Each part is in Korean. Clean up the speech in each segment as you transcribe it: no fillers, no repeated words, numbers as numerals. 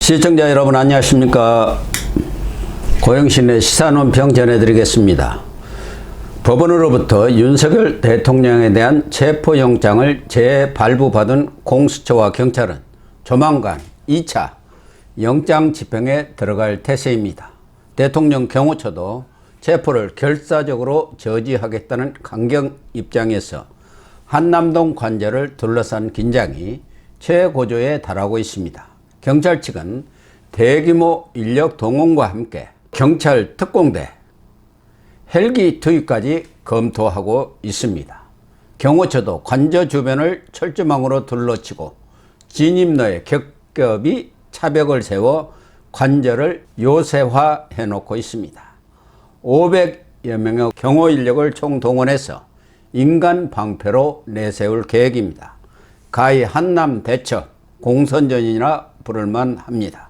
시청자 여러분 안녕하십니까. 고영신의 시사논평 전해드리겠습니다. 법원으로부터 윤석열 대통령에 대한 체포영장을 재발부받은 공수처와 경찰은 조만간 2차 영장 집행에 들어갈 태세입니다. 대통령 경호처도 체포를 결사적으로 저지하겠다는 강경 입장에서 한남동 관저를 둘러싼 긴장이 최고조에 달하고 있습니다. 경찰 측은 대규모 인력 동원과 함께 경찰 특공대, 헬기 투입까지 검토하고 있습니다. 경호처도 관저 주변을 철조망으로 둘러치고 진입로에 겹겹이 차벽을 세워 관저를 요새화해 놓고 있습니다. 500여 명의 경호 인력을 총동원해서 인간 방패로 내세울 계획입니다. 가히 한남 대첩 공선전이나 부를만 합니다.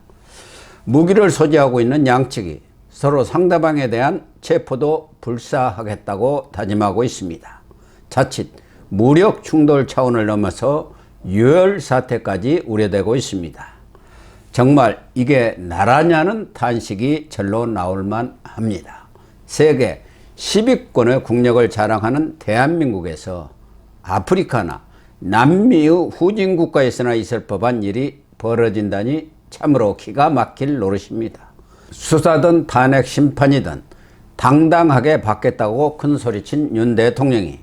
무기를 소지하고 있는 양측이 서로 상대방에 대한 체포도 불사하겠다고 다짐하고 있습니다. 자칫 무력 충돌 차원을 넘어서 유혈 사태까지 우려되고 있습니다. 정말 이게 나라냐는 탄식이 절로 나올만 합니다. 세계 10위권의 국력을 자랑하는 대한민국에서 아프리카나 남미의 후진 국가에서나 있을 법한 일이 벌어진다니 참으로 기가 막힐 노릇입니다. 수사든 탄핵 심판이든 당당하게 받겠다고 큰소리친 윤 대통령이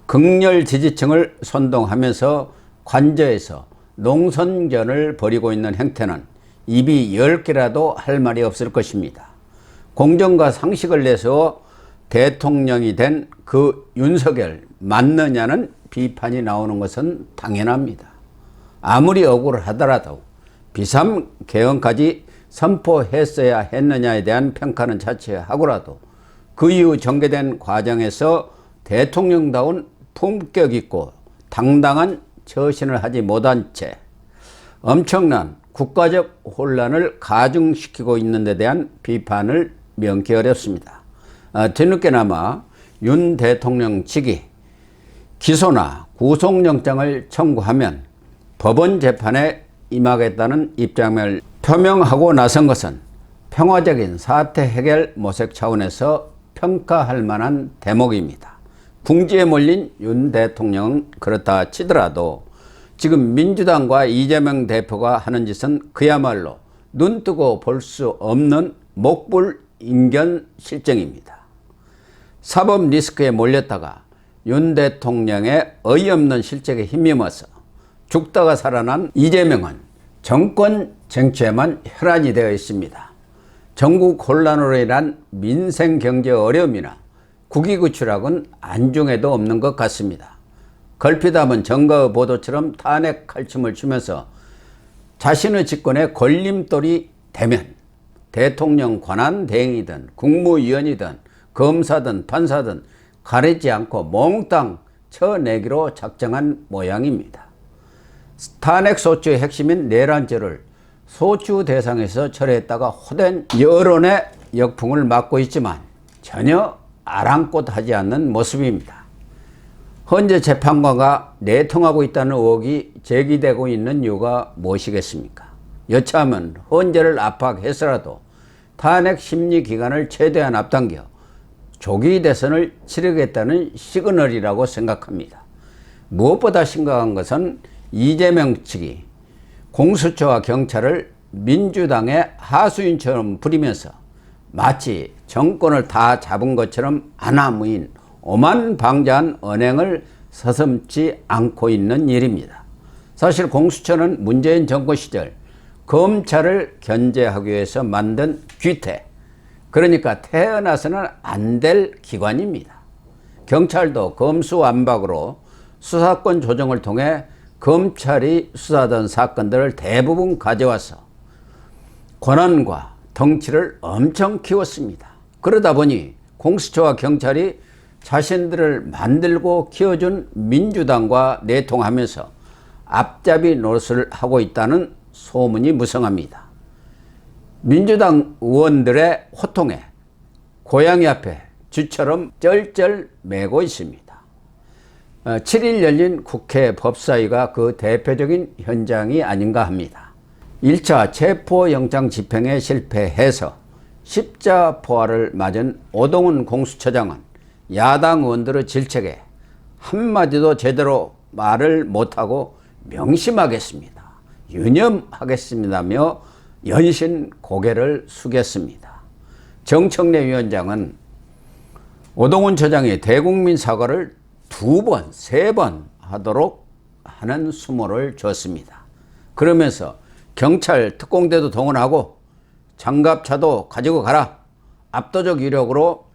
극렬 지지층을 선동하면서 관저에서 농선전을 벌이고 있는 행태는 입이 10개라도 할 말이 없을 것입니다. 공정과 상식을 내세워 대통령이 된 그 윤석열 맞느냐는 비판이 나오는 것은 당연합니다. 아무리 억울하더라도 비상계엄까지 선포했어야 했느냐에 대한 평가는 자체하고라도 그 이후 전개된 과정에서 대통령다운 품격 있고 당당한 처신을 하지 못한 채 엄청난 국가적 혼란을 가중시키고 있는 데 대한 비판을 면키 어렵습니다. 뒤늦게나마 윤 대통령 측이 기소나 구속영장을 청구하면 법원 재판에 임하겠다는 입장을 표명하고 나선 것은 평화적인 사태 해결 모색 차원에서 평가할 만한 대목입니다. 궁지에 몰린 윤 대통령은 그렇다 치더라도 지금 민주당과 이재명 대표가 하는 짓은 그야말로 눈뜨고 볼 수 없는 목불인견 실정입니다. 사법 리스크에 몰렸다가 윤 대통령의 어이없는 실책에 힘입어서 죽다가 살아난 이재명은 정권 쟁취에만 혈안이 되어 있습니다. 전국 혼란으로 인한 민생 경제 어려움이나 국익의 추락은 안중에도 없는 것 같습니다. 걸핏하면 정가의 보도처럼 탄핵 칼춤을 추면서 자신의 집권에 걸림돌이 되면 대통령 권한 대행이든 국무위원이든 검사든 판사든 가리지 않고 몽땅 쳐내기로 작정한 모양입니다. 탄핵 소추의 핵심인 내란죄를 소추 대상에서 철회했다가 호된 여론의 역풍을 맞고 있지만 전혀 아랑곳하지 않는 모습입니다. 현재 재판관과 내통하고 있다는 의혹이 제기되고 있는 이유가 무엇이겠습니까? 여차하면 헌재를 압박해서라도 탄핵 심리 기간을 최대한 앞당겨 조기 대선을 치르겠다는 시그널이라고 생각합니다. 무엇보다 심각한 것은 이재명 측이 공수처와 경찰을 민주당의 하수인처럼 부리면서 마치 정권을 다 잡은 것처럼 아나무인 오만방자한 언행을 서슴지 않고 있는 일입니다. 사실 공수처는 문재인 정권 시절 검찰을 견제하기 위해서 만든 귀태, 그러니까 태어나서는 안 될 기관입니다. 경찰도 검수완박으로 수사권 조정을 통해 검찰이 수사하던 사건들을 대부분 가져와서 권한과 덩치를 엄청 키웠습니다. 그러다 보니 공수처와 경찰이 자신들을 만들고 키워준 민주당과 내통하면서 앞잡이 노릇을 하고 있다는 소문이 무성합니다. 민주당 의원들의 호통에 고양이 앞에 쥐처럼 쩔쩔 매고 있습니다. 7일 열린 국회 법사위가 그 대표적인 현장이 아닌가 합니다. 1차 체포영장 집행에 실패해서 십자포화를 맞은 오동훈 공수처장은 야당 의원들의 질책에 한마디도 제대로 말을 못하고 명심하겠습니다, 유념하겠습니다며 연신 고개를 숙였습니다. 정청래 위원장은 오동훈 처장이 대국민 사과를 2번, 3번 하도록 하는 수모를 줬습니다. 그러면서 경찰 특공대도 동원하고 장갑차도 가지고 가라, 압도적 위력으로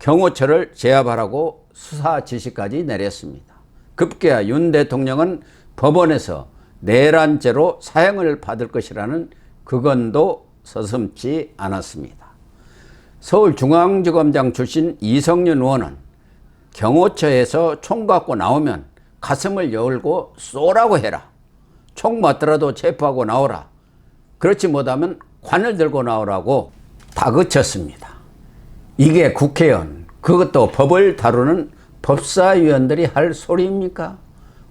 경호처를 제압하라고 수사 지시까지 내렸습니다. 급기야 윤 대통령은 법원에서 내란죄로 사형을 받을 것이라는 그건도 서슴지 않았습니다. 서울중앙지검장 출신 이성윤 의원은 경호처에서 총 갖고 나오면 가슴을 열고 쏘라고 해라, 총 맞더라도 체포하고 나오라, 그렇지 못하면 관을 들고 나오라고 다그쳤습니다. 이게 국회의원, 그것도 법을 다루는 법사위원들이 할 소리입니까?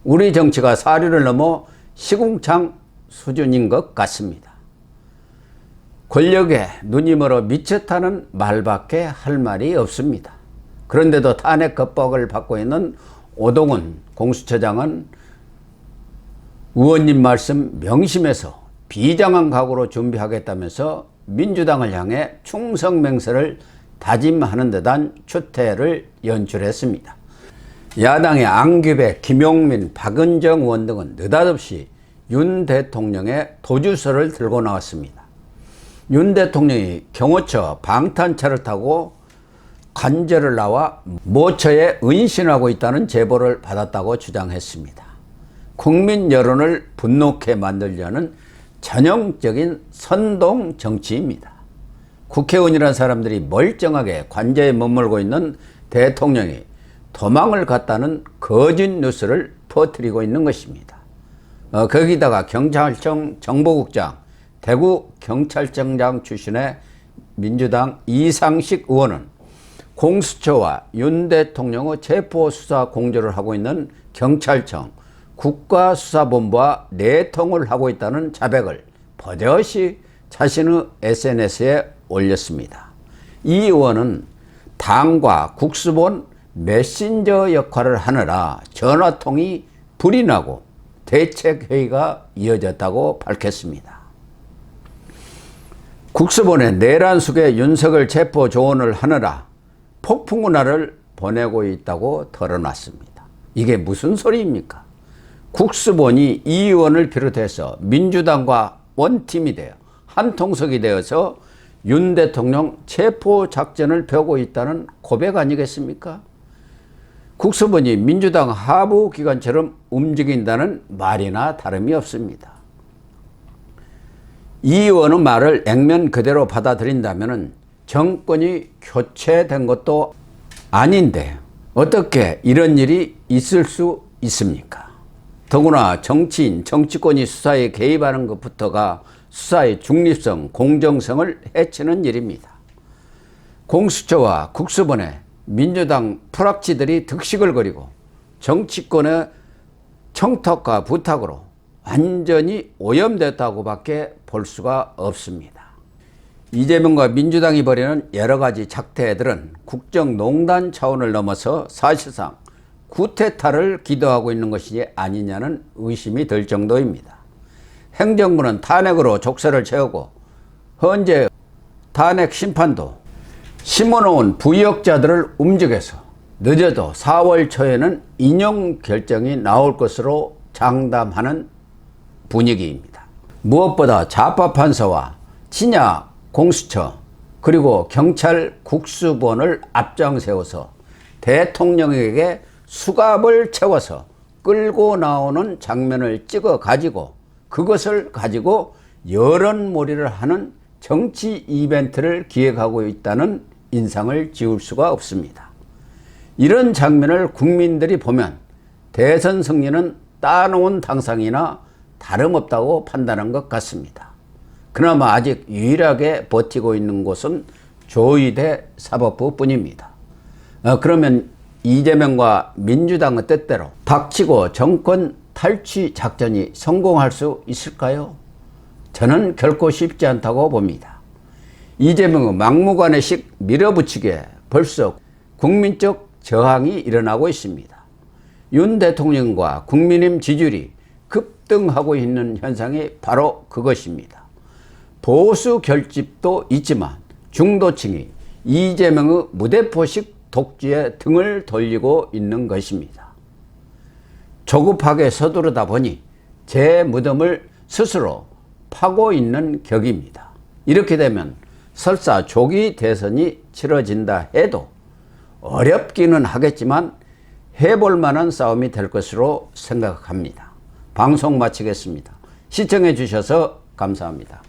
우리 정치가 사류를 넘어 시궁창 수준인 것 같습니다. 권력에 눈이 멀어 미쳤다는 말밖에 할 말이 없습니다. 그런데도 탄핵 겁박을 받고 있는 오동훈 공수처장은 의원님 말씀 명심해서 비장한 각오로 준비하겠다면서 민주당을 향해 충성맹세를 다짐하는 듯한 추태를 연출했습니다. 야당의 안규백, 김용민, 박은정 의원 등은 느닷없이 윤 대통령의 도주서를 들고 나왔습니다. 윤 대통령이 경호처 방탄차를 타고 관저를 나와 모처에 은신하고 있다는 제보를 받았다고 주장했습니다. 국민 여론을 분노케 만들려는 전형적인 선동 정치입니다. 국회의원이라는 사람들이 멀쩡하게 관저에 머물고 있는 대통령이 도망을 갔다는 거짓 뉴스를 퍼뜨리고 있는 것입니다. 거기다가 경찰청 정보국장, 대구경찰청장 출신의 민주당 이상식 의원은 공수처와 윤 대통령의 체포수사 공조를 하고 있는 경찰청, 국가수사본부와 내통을 하고 있다는 자백을 버젓이 자신의 SNS에 올렸습니다. 이 의원은 당과 국수본 메신저 역할을 하느라 전화통이 불이 나고 대책회의가 이어졌다고 밝혔습니다. 국수본에 내란 속에 윤석열 체포 조언을 하느라 폭풍운하를 보내고 있다고 털어놨습니다. 이게 무슨 소리입니까? 국수본이 이 의원을 비롯해서 민주당과 원팀이 되어 한통속이 되어서 윤 대통령 체포 작전을 펴고 있다는 고백 아니겠습니까? 국수본이 민주당 하부 기관처럼 움직인다는 말이나 다름이 없습니다. 이 의원의 말을 액면 그대로 받아들인다면 정권이 교체된 것도 아닌데 어떻게 이런 일이 있을 수 있습니까? 더구나 정치인, 정치권이 수사에 개입하는 것부터가 수사의 중립성, 공정성을 해치는 일입니다. 공수처와 국수본에 민주당 프락치들이 득식을 거리고 정치권의 청탁과 부탁으로 완전히 오염됐다고 밖에 볼 수가 없습니다. 이재명과 민주당이 벌이는 여러 가지 작태들은 국정농단 차원을 넘어서 사실상 구태타를 기도하고 있는 것이 아니냐는 의심이 들 정도입니다. 행정부는 탄핵으로 족쇄를 채우고 현재 탄핵 심판도 심어놓은 부역자들을 움직여서 늦어도 4월 초에는 인용 결정이 나올 것으로 장담하는 분위기입니다. 무엇보다 좌파 판사와 친야 공수처 그리고 경찰 국수본을 앞장 세워서 대통령에게 수갑을 채워서 끌고 나오는 장면을 찍어 가지고 그것을 가지고 여론몰이를 하는 정치 이벤트를 기획하고 있다는 인상을 지울 수가 없습니다. 이런 장면을 국민들이 보면 대선 승리는 따놓은 당상이나 다름없다고 판단한 것 같습니다. 그나마 아직 유일하게 버티고 있는 곳은 조의대 사법부 뿐입니다. 그러면 이재명과 민주당의 뜻대로 닥치고 정권 탈취 작전이 성공할 수 있을까요? 저는 결코 쉽지 않다고 봅니다. 이재명의 막무가내식 밀어붙이기에 벌써 국민적 저항이 일어나고 있습니다. 윤 대통령과 국민의힘 지지율이 급등하고 있는 현상이 바로 그것입니다. 보수 결집도 있지만 중도층이 이재명의 무대포식 독주에 등을 돌리고 있는 것입니다. 조급하게 서두르다 보니 제 무덤을 스스로 파고 있는 격입니다. 이렇게 되면 설사 조기 대선이 치러진다 해도 어렵기는 하겠지만 해볼 만한 싸움이 될 것으로 생각합니다. 방송 마치겠습니다. 시청해 주셔서 감사합니다.